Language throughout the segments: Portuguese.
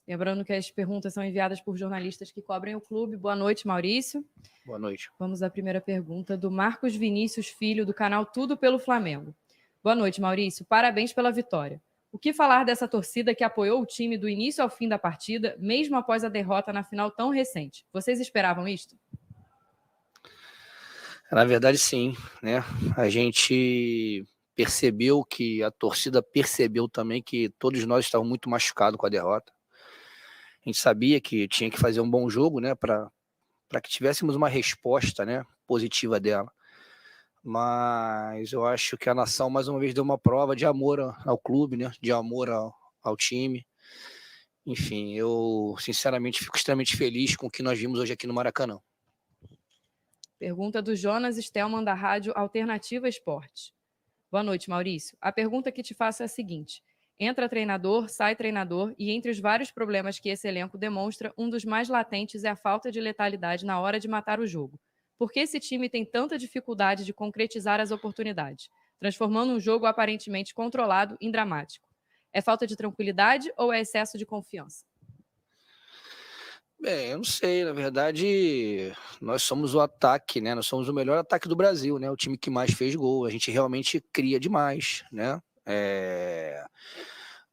Lembrando que as perguntas são enviadas por jornalistas que cobrem o clube. Boa noite, Maurício. Boa noite. Vamos à primeira pergunta do Marcos Vinícius Filho, do canal Tudo pelo Flamengo. Boa noite, Maurício. Parabéns pela vitória. O que falar dessa torcida que apoiou o time do início ao fim da partida, mesmo após a derrota na final tão recente? Vocês esperavam isto? Na verdade, sim, né? A gente percebeu que a torcida percebeu também que todos nós estávamos muito machucados com a derrota. A gente sabia que tinha que fazer um bom jogo, né, para que tivéssemos uma resposta, né, positiva dela. Mas eu acho que a nação mais uma vez deu uma prova de amor ao clube, né, de amor ao time. Enfim, eu sinceramente fico extremamente feliz com o que nós vimos hoje aqui no Maracanã. Pergunta do Jonas Stelman, da Rádio Alternativa Esporte. Boa noite, Maurício. A pergunta que te faço é a seguinte: entra treinador, sai treinador, e entre os vários problemas que esse elenco demonstra, um dos mais latentes é a falta de letalidade na hora de matar o jogo. Por que esse time tem tanta dificuldade de concretizar as oportunidades, transformando um jogo aparentemente controlado em dramático? É falta de tranquilidade ou é excesso de confiança? Bem, eu não sei, na verdade, nós somos o ataque, né? Nós somos o melhor ataque do Brasil, né? O time que mais fez gol. A gente realmente cria demais, né?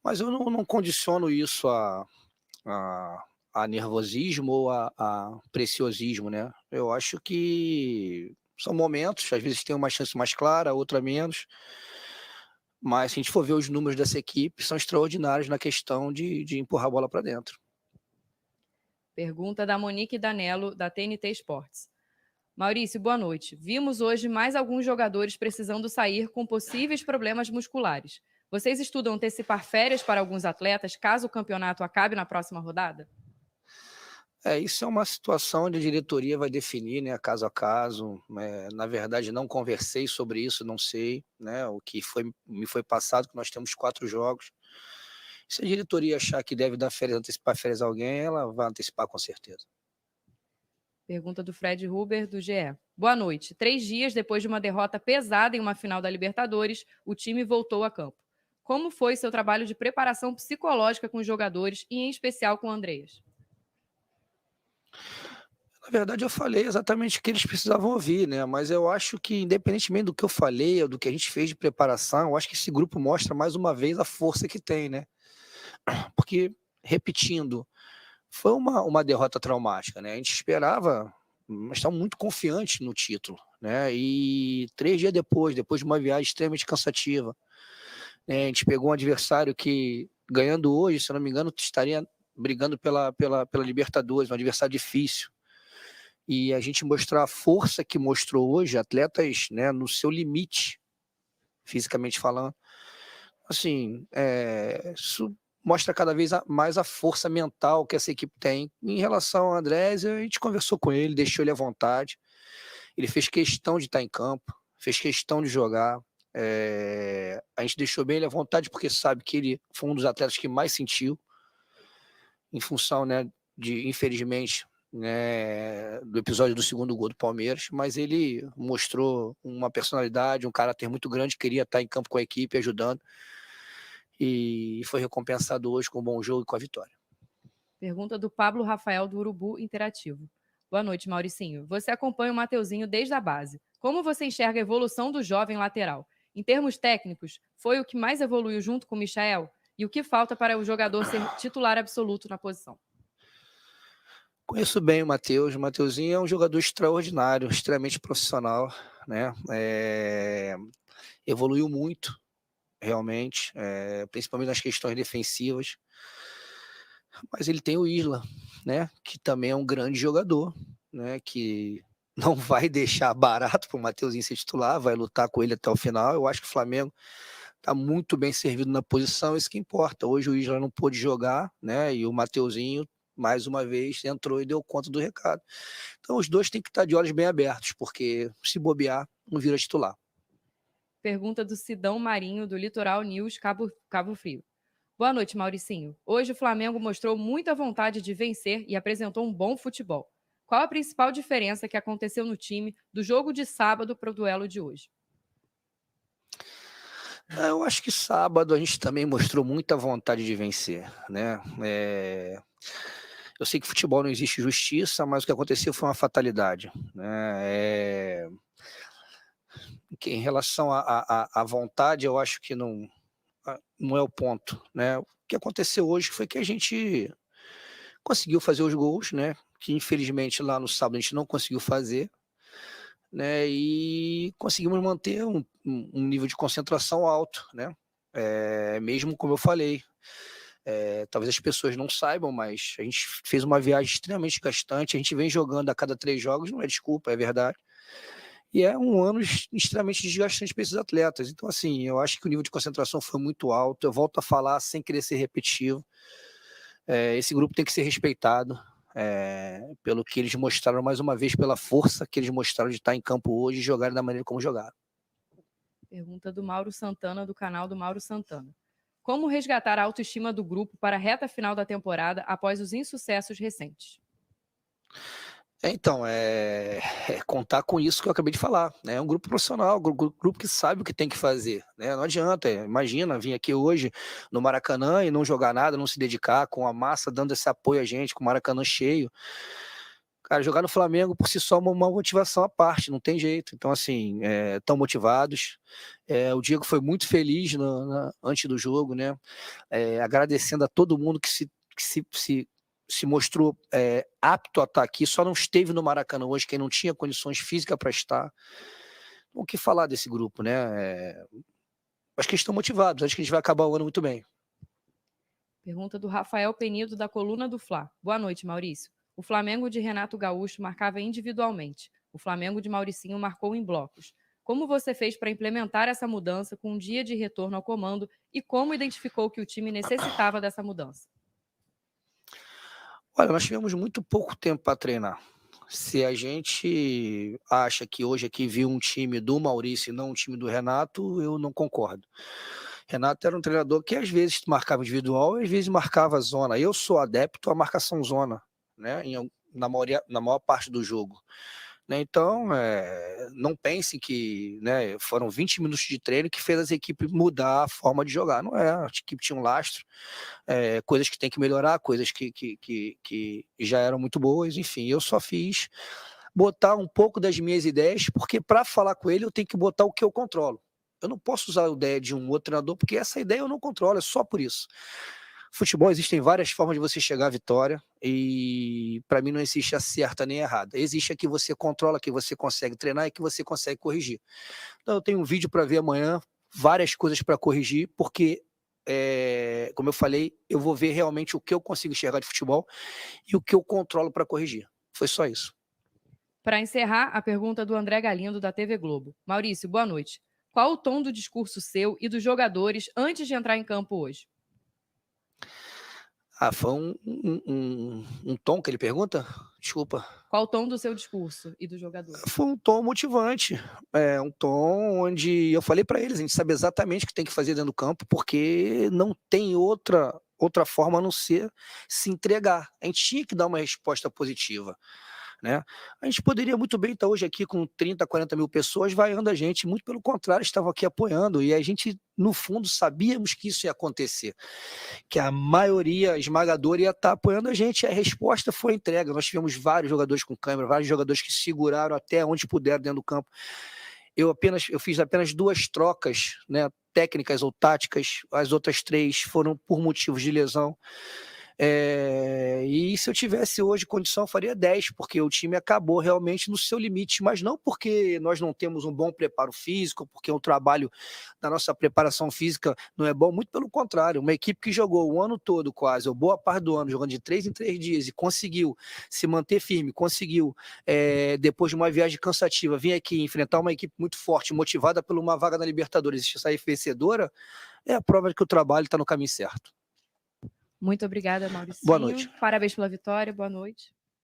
Mas eu não condiciono isso a, a nervosismo ou a preciosismo, né? Eu acho que são momentos, às vezes tem uma chance mais clara, outra menos. Mas se a gente for ver os números dessa equipe, são extraordinários na questão de empurrar a bola para dentro. Pergunta da Monique Danello, da TNT Esportes. Maurício, boa noite. Vimos hoje mais alguns jogadores precisando sair com possíveis problemas musculares. Vocês estudam antecipar férias para alguns atletas caso o campeonato acabe na próxima rodada? Isso é uma situação onde a diretoria vai definir, né, caso a caso. Na verdade, não conversei sobre isso, não sei, né, me foi passado que nós temos 4 jogos. Se a diretoria achar que deve dar férias, antecipar férias a alguém, ela vai antecipar com certeza. Pergunta do Fred Huber, do GE. Boa noite. 3 dias depois de uma derrota pesada em uma final da Libertadores, o time voltou a campo. Como foi seu trabalho de preparação psicológica com os jogadores e, em especial, com o Andreas? Na verdade, eu falei exatamente o que eles precisavam ouvir, né? Mas eu acho que, independentemente do que eu falei ou do que a gente fez de preparação, eu acho que esse grupo mostra mais uma vez a força que tem, né? Porque, repetindo, foi uma derrota traumática, né? A gente esperava, mas estava muito confiante no título, né? E 3 dias depois de uma viagem extremamente cansativa, né? A gente pegou um adversário que, ganhando hoje, se eu não me engano, estaria brigando pela Libertadores, um adversário difícil. E a gente mostrar a força que mostrou hoje, atletas, né, no seu limite, fisicamente falando, assim, isso mostra cada vez mais a força mental que essa equipe tem. Em relação ao Andrés, a gente conversou com ele, deixou ele à vontade. Ele fez questão de estar em campo, fez questão de jogar. A gente deixou bem ele à vontade porque sabe que ele foi um dos atletas que mais sentiu, em função, né, de, infelizmente, né, do episódio do segundo gol do Palmeiras, mas ele mostrou uma personalidade, um caráter muito grande, queria estar em campo com a equipe, ajudando, e foi recompensado hoje com um bom jogo e com a vitória. Pergunta do Pablo Rafael, do Urubu Interativo. Boa noite, Mauricinho. Você acompanha o Mateuzinho desde a base. Como você enxerga a evolução do jovem lateral? Em termos técnicos, foi o que mais evoluiu junto com o Michael? E o que falta para o jogador ser titular absoluto na posição? Conheço bem o Matheus. O Mateuzinho é um jogador extraordinário, extremamente profissional, né? Evoluiu muito, realmente, principalmente nas questões defensivas. Mas ele tem o Isla, né? Que também é um grande jogador, né? Que não vai deixar barato para o Mateuzinho ser titular, vai lutar com ele até o final. Eu acho que o Flamengo está muito bem servido na posição, isso que importa. Hoje o Isla não pôde jogar, né? E o Mateuzinho, mais uma vez, entrou e deu conta do recado. Então os dois têm que estar de olhos bem abertos, porque se bobear, não vira titular. Pergunta do Sidão Marinho, do Litoral News, Cabo Frio. Boa noite, Mauricinho. Hoje o Flamengo mostrou muita vontade de vencer e apresentou um bom futebol. Qual a principal diferença que aconteceu no time do jogo de sábado para o duelo de hoje? Eu acho que sábado a gente também mostrou muita vontade de vencer, né. Eu sei que futebol não existe justiça, mas o que aconteceu foi uma fatalidade, né. Que em relação à vontade, eu acho que não é o ponto, né. O que aconteceu hoje foi que a gente conseguiu fazer os gols, né, que infelizmente lá no sábado a gente não conseguiu fazer, né, e conseguimos manter um nível de concentração alto, né. Mesmo como eu falei, talvez as pessoas não saibam, mas a gente fez uma viagem extremamente gastante, a gente vem jogando a cada 3 jogos, não é desculpa, é verdade. E é um ano extremamente desgastante para esses atletas. Então, assim, eu acho que o nível de concentração foi muito alto. Eu volto a falar sem querer ser repetitivo. Esse grupo tem que ser respeitado, pelo que eles mostraram mais uma vez, pela força que eles mostraram de estar em campo hoje e jogarem da maneira como jogaram. Pergunta do Mauro Santana, do canal do Mauro Santana. Como resgatar a autoestima do grupo para a reta final da temporada após os insucessos recentes? Então, contar com isso que eu acabei de falar, né, é um grupo profissional, grupo que sabe o que tem que fazer, né, não adianta, imagina vir aqui hoje no Maracanã e não jogar nada, não se dedicar, com a massa dando esse apoio a gente, com o Maracanã cheio. Cara, jogar no Flamengo por si só é uma motivação à parte, não tem jeito. Então, assim, estão motivados. O Diego foi muito feliz antes do jogo, né? Agradecendo a todo mundo que se mostrou apto a estar aqui, só não esteve no Maracanã hoje, quem não tinha condições físicas para estar. O que falar desse grupo, né? Acho que eles estão motivados, acho que a gente vai acabar o ano muito bem. Pergunta do Rafael Penido, da coluna do Fla. Boa noite, Maurício. O Flamengo de Renato Gaúcho marcava individualmente. O Flamengo de Mauricinho marcou em blocos. Como você fez para implementar essa mudança com um dia de retorno ao comando e como identificou que o time necessitava dessa mudança? Olha, nós tivemos muito pouco tempo para treinar. Se a gente acha que hoje aqui viu um time do Maurício e não um time do Renato, eu não concordo. Renato era um treinador que às vezes marcava individual e às vezes marcava zona. Eu sou adepto à marcação zona, né? Na maior parte do jogo. Né? Então, não pense que, né, foram 20 minutos de treino que fez as equipes mudar a forma de jogar. Não é, a equipe tinha um lastro, coisas que tem que melhorar, coisas que já eram muito boas, enfim, eu só fiz botar um pouco das minhas ideias, porque para falar com ele eu tenho que botar o que eu controlo. Eu não posso usar a ideia de um outro treinador, porque essa ideia eu não controlo, é só por isso. Futebol existem várias formas de você chegar à vitória e para mim não existe a certa nem a errada. Existe a que você controla, que você consegue treinar e que você consegue corrigir. Então eu tenho um vídeo para ver amanhã, várias coisas para corrigir, porque como eu falei, eu vou ver realmente o que eu consigo enxergar de futebol e o que eu controlo para corrigir. Foi só isso. Para encerrar, a pergunta do André Galindo, da TV Globo. Maurício, boa noite. Qual o tom do discurso seu e dos jogadores antes de entrar em campo hoje? Foi um tom que ele pergunta? Desculpa. Qual o tom do seu discurso e dos jogadores? Foi um tom motivante, um tom onde eu falei para eles: "A gente sabe exatamente o que tem que fazer dentro do campo, porque não tem outra forma a não ser se entregar. A gente tinha que dar uma resposta positiva". Né? A gente poderia muito bem estar hoje aqui com 30, 40 mil pessoas vaiando a gente, muito pelo contrário, estavam aqui apoiando, e a gente, no fundo, sabíamos que isso ia acontecer, que a maioria esmagadora ia estar apoiando a gente, e a resposta foi entrega. Nós tivemos vários jogadores com câmera, vários jogadores que seguraram até onde puderam dentro do campo. Eu fiz apenas 2 trocas, né, técnicas ou táticas, as outras 3 foram por motivos de lesão. E se eu tivesse hoje condição, eu faria 10, porque o time acabou realmente no seu limite, mas não porque nós não temos um bom preparo físico, porque o trabalho da nossa preparação física não é bom, muito pelo contrário, uma equipe que jogou o ano todo quase, ou boa parte do ano, jogando de 3 em 3 dias e conseguiu se manter firme, conseguiu, depois de uma viagem cansativa, vir aqui enfrentar uma equipe muito forte, motivada por uma vaga na Libertadores e sair vencedora, é a prova de que o trabalho está no caminho certo. Muito obrigada, Boa Mauricinho. noite. Parabéns pela vitória. Boa noite.